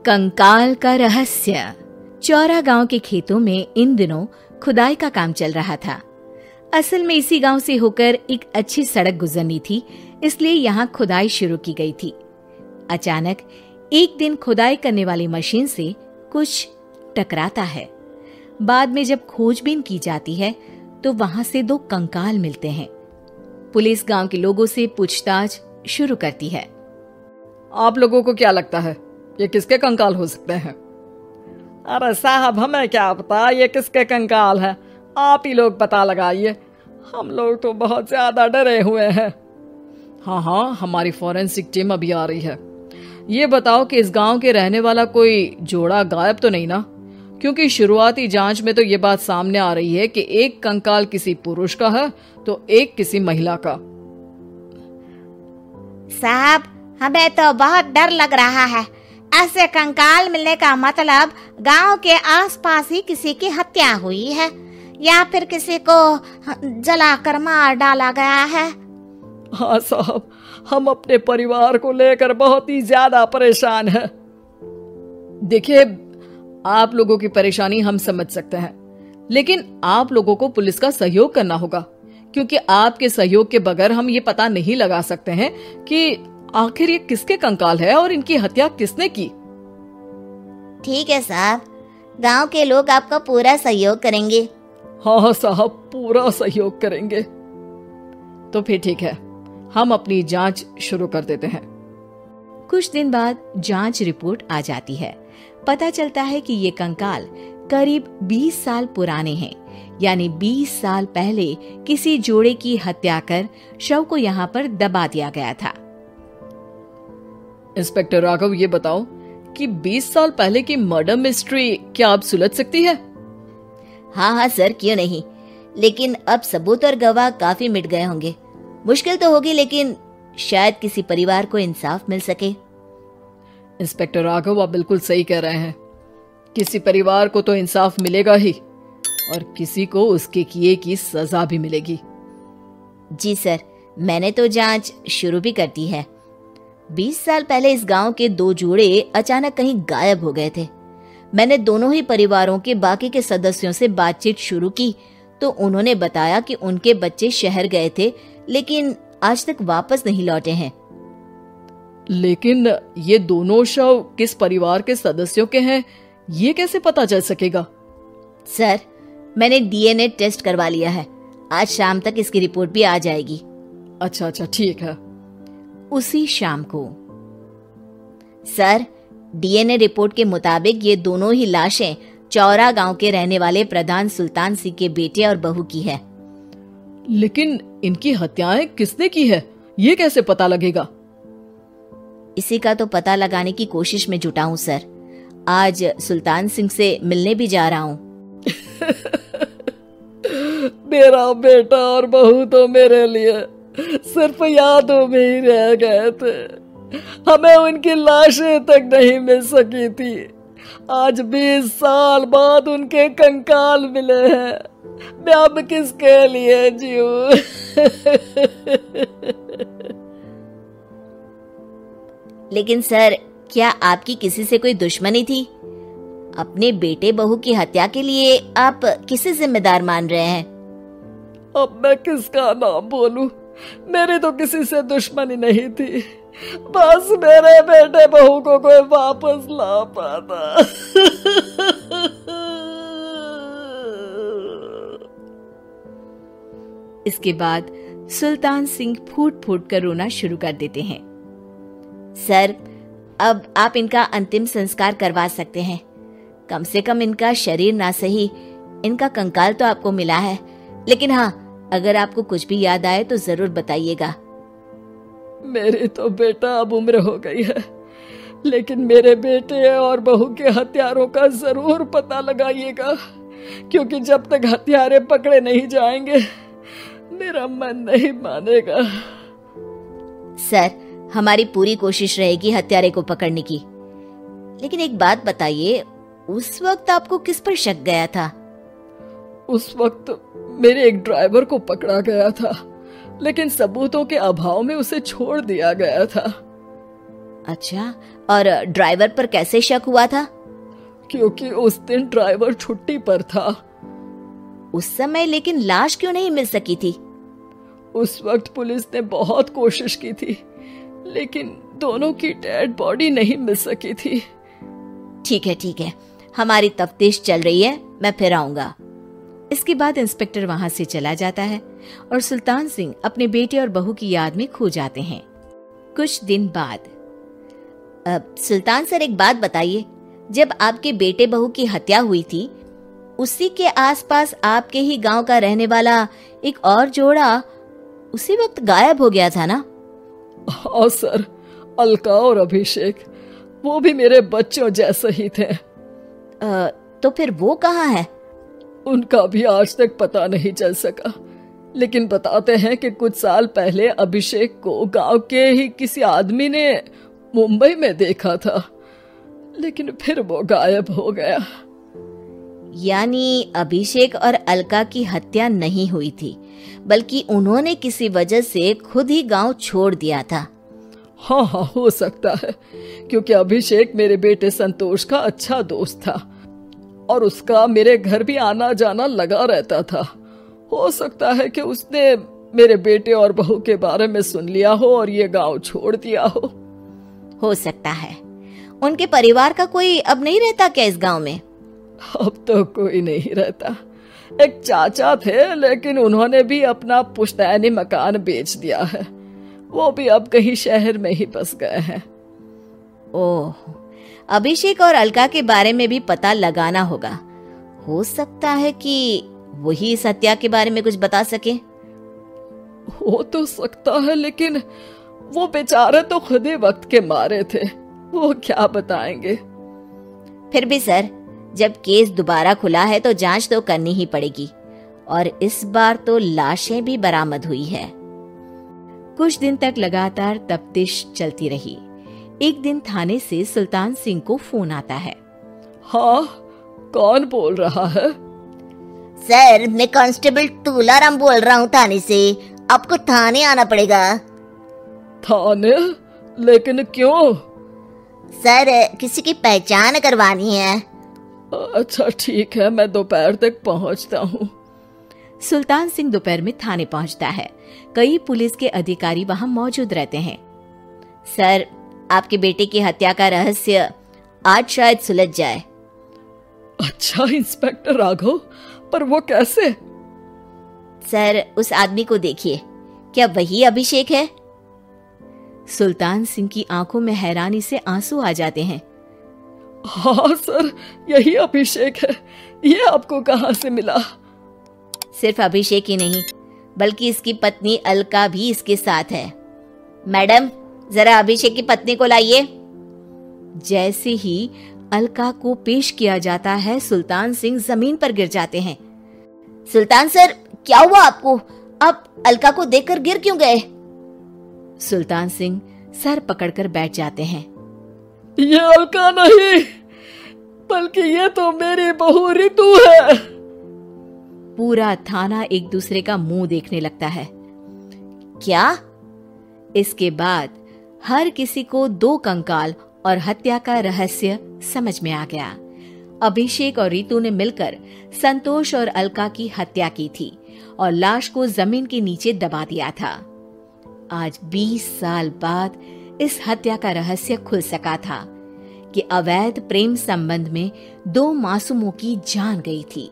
कंकाल का रहस्य। चौरा गांव के खेतों में इन दिनों खुदाई का काम चल रहा था। असल में इसी गांव से होकर एक अच्छी सड़क गुजरनी थी, इसलिए यहाँ खुदाई शुरू की गई थी। अचानक एक दिन खुदाई करने वाली मशीन से कुछ टकराता है। बाद में जब खोजबीन की जाती है तो वहां से 2 कंकाल मिलते हैं। पुलिस गांव के लोगों से पूछताछ शुरू करती है। आप लोगों को क्या लगता है ये किसके कंकाल हो सकते हैं? अरे साहब, हमें क्या पता ये किसके कंकाल है, आप ही लोग पता लगाइए। हम लोग तो बहुत ज्यादा डरे हुए हैं। हाँ, हमारी फॉरेंसिक टीम अभी आ रही है। ये बताओ कि इस गांव के रहने वाला कोई जोड़ा गायब तो नहीं ना? क्योंकि शुरुआती जांच में तो ये बात सामने आ रही है कि एक कंकाल किसी पुरुष का है तो एक किसी महिला का। साहब, हमें तो बहुत डर लग रहा है। ऐसे कंकाल मिलने का मतलब गांव के आसपास ही किसी की हत्या हुई है या फिर किसी को जलाकर मार डाला गया है। हाँ साहब, हम अपने परिवार को लेकर बहुत ही ज्यादा परेशान हैं। देखिए, आप लोगों की परेशानी हम समझ सकते हैं, लेकिन आप लोगों को पुलिस का सहयोग करना होगा, क्योंकि आपके सहयोग के बगैर हम ये पता नहीं लगा सकते हैं कि आखिर ये किसके कंकाल है और इनकी हत्या किसने की। ठीक है साहब, गांव के लोग आपका पूरा सहयोग करेंगे। हाँ साहब, पूरा सहयोग करेंगे। तो फिर ठीक है, हम अपनी जांच शुरू कर देते हैं। कुछ दिन बाद जांच रिपोर्ट आ जाती है। पता चलता है कि ये कंकाल करीब 20 साल पुराने हैं, यानी 20 साल पहले किसी जोड़े की हत्या कर शव को यहाँ पर दबा दिया गया था। इंस्पेक्टर राघव, ये बताओ कि 20 साल पहले की मर्डर मिस्ट्री क्या आप सुलझ सकती है? हाँ सर, क्यों नहीं, लेकिन अब सबूत और गवाह काफी मिट गए होंगे। मुश्किल तो होगी, लेकिन शायद किसी परिवार को इंसाफ मिल सके। इंस्पेक्टर राघव, आप बिल्कुल सही कह रहे हैं। किसी परिवार को तो इंसाफ मिलेगा ही और किसी को उसके किए की सजा भी मिलेगी। जी सर, मैंने तो जांच शुरू भी कर दी है। 20 साल पहले इस गांव के 2 जोड़े अचानक कहीं गायब हो गए थे। मैंने दोनों ही परिवारों के बाकी के सदस्यों से बातचीत शुरू की तो उन्होंने बताया कि उनके बच्चे शहर गए थे, लेकिन आज तक वापस नहीं लौटे हैं। लेकिन ये दोनों शव किस परिवार के सदस्यों के हैं, ये कैसे पता चल सकेगा? सर, मैंने डीएनए टेस्ट करवा लिया है। आज शाम तक इसकी रिपोर्ट भी आ जाएगी। अच्छा, ठीक है। उसी शाम को सर, डीएनए रिपोर्ट के मुताबिक ये दोनों ही लाशें चौरा गांव के रहने वाले प्रधान सुल्तान सिंह के बेटे और बहू की है। लेकिन इनकी हत्याएं किसने की है, ये कैसे पता लगेगा? इसी का तो पता लगाने की कोशिश में जुटा हूँ सर। आज सुल्तान सिंह से मिलने भी जा रहा हूँ। मेरा बेटा और बहू तो मेरे लिए सिर्फ यादों में ही रह गए थे। हमें उनकी लाशें तक नहीं मिल सकी थी। आज 20 साल बाद उनके कंकाल मिले हैं। मैं अब किसके लिए जीऊं? लेकिन सर, क्या आपकी किसी से कोई दुश्मनी थी? अपने बेटे बहू की हत्या के लिए आप किसे जिम्मेदार मान रहे हैं? अब मैं किसका नाम बोलूं? मेरी तो किसी से दुश्मनी नहीं थी, बस मेरे बेटे बहू को कोई वापस ला पाता। इसके बाद सुल्तान सिंह फूट फूट कर रोना शुरू कर देते हैं। सर, अब आप इनका अंतिम संस्कार करवा सकते हैं। कम से कम इनका शरीर ना सही, इनका कंकाल तो आपको मिला है। लेकिन हाँ, अगर आपको कुछ भी याद आए तो जरूर बताइएगा। मेरी तो बेटा अब उम्र हो गई है, लेकिन मेरे बेटे और बहू के हत्यारों का जरूर पता लगाइएगा, क्योंकि जब तक हत्यारे पकड़े नहीं जाएंगे मेरा मन नहीं मानेगा। सर, हमारी पूरी कोशिश रहेगी हत्यारे को पकड़ने की। लेकिन एक बात बताइए, उस वक्त आपको किस पर शक गया था? उस वक्त मेरे एक ड्राइवर को पकड़ा गया था, लेकिन सबूतों के अभाव में उसे छोड़ दिया गया था। अच्छा, और ड्राइवर पर कैसे शक हुआ था? क्योंकि उस दिन ड्राइवर छुट्टी पर था। उस समय लेकिन लाश क्यों नहीं मिल सकी थी? उस वक्त पुलिस ने बहुत कोशिश की थी, लेकिन दोनों की डेड बॉडी नहीं मिल सकी थी। ठीक है, हमारी तफ्तीश चल रही है, मैं फिर आऊंगा। इसके बाद इंस्पेक्टर वहां से चला जाता है और सुल्तान सिंह अपने बेटे और बहू की याद में खो जाते हैं। कुछ दिन बाद, सुल्तान सर एक बात बताइए, जब आपके बेटे बहू की हत्या हुई थी, उसी के आसपास आपके ही गांव का रहने वाला एक और जोड़ा उसी वक्त गायब हो गया था ना? हाँ सर, अलका और अभिषेक, वो भी मेरे बच्चों जैसे ही थे। तो फिर वो कहाँ है? उनका भी आज तक पता नहीं चल सका, लेकिन बताते हैं कि कुछ साल पहले अभिषेक को गांव के ही किसी आदमी ने मुंबई में देखा था, लेकिन फिर वो गायब हो गया। यानी अभिषेक और अलका की हत्या नहीं हुई थी, बल्कि उन्होंने किसी वजह से खुद ही गांव छोड़ दिया था। हाँ, हो सकता है, क्योंकि अभिषेक मेरे बेटे संतोष का अच्छा दोस्त था और उसका मेरे घर भी आना जाना लगा रहता था। हो सकता है कि उसने मेरे बेटे और बहू के बारे में सुन लिया हो और ये गांव छोड़ दिया हो सकता है। उनके परिवार का कोई अब नहीं रहता क्या इस गांव में? अब तो कोई नहीं रहता। एक चाचा थे, लेकिन उन्होंने भी अपना पुश्तैनी मकान बेच दिया है। वो भी अब कहीं शहर में ही बस गए हैं। ओह, अभिषेक और अलका के बारे में भी पता लगाना होगा। हो सकता है कि वही इस हत्या के बारे में कुछ बता सके। हो तो सकता है, लेकिन वो बेचारे तो खुद ही वक्त के मारे थे, वो क्या बताएंगे। फिर भी सर, जब केस दोबारा खुला है तो जांच तो करनी ही पड़ेगी, और इस बार तो लाशें भी बरामद हुई है। कुछ दिन तक लगातार तफ्तीश चलती रही। एक दिन थाने से सुल्तान सिंह को फोन आता है। हाँ, कौन बोल रहा है? सर, मैं कांस्टेबल तुलाराम बोल रहा हूँ थाने से। आपको थाने आना पड़ेगा। थाने? लेकिन क्यों? सर, किसी की पहचान करवानी है। अच्छा ठीक है, मैं दोपहर तक पहुंचता हूँ। सुल्तान सिंह दोपहर में थाने पहुंचता है। कई पुलिस के अधिकारी वहां मौजूद रहते हैं। सर, आपके बेटे की हत्या का रहस्य आज शायद सुलझ जाए। अच्छा इंस्पेक्टर राघव, पर वो कैसे? सर, उस आदमी को देखिए, क्या वही अभिषेक है? सुल्तान सिंह की आंखों में हैरानी से आंसू आ जाते हैं। हाँ सर, यही अभिषेक है। ये आपको कहाँ से मिला? सिर्फ अभिषेक ही नहीं, बल्कि इसकी पत्नी अलका भी इसके साथ है। मैडम, जरा अभिषेक की पत्नी को लाइए। जैसे ही अलका को पेश किया जाता है, सुल्तान सिंह जमीन पर गिर जाते हैं। सुल्तान सर, क्या हुआ आपको? आप अलका को देखकर गिर क्यों गए? सुल्तान सिंह सर पकड़कर बैठ जाते हैं। ये अलका नहीं, बल्कि ये तो मेरी बहू रितु है। पूरा थाना एक दूसरे का मुंह देखने लगता है। क्या? इसके बाद हर किसी को दो कंकाल और हत्या का रहस्य समझ में आ गया। अभिषेक और रितु ने मिलकर संतोष और अलका की हत्या की थी और लाश को जमीन के नीचे दबा दिया था। आज 20 साल बाद इस हत्या का रहस्य खुल सका था कि अवैध प्रेम संबंध में 2 मासूमों की जान गई थी।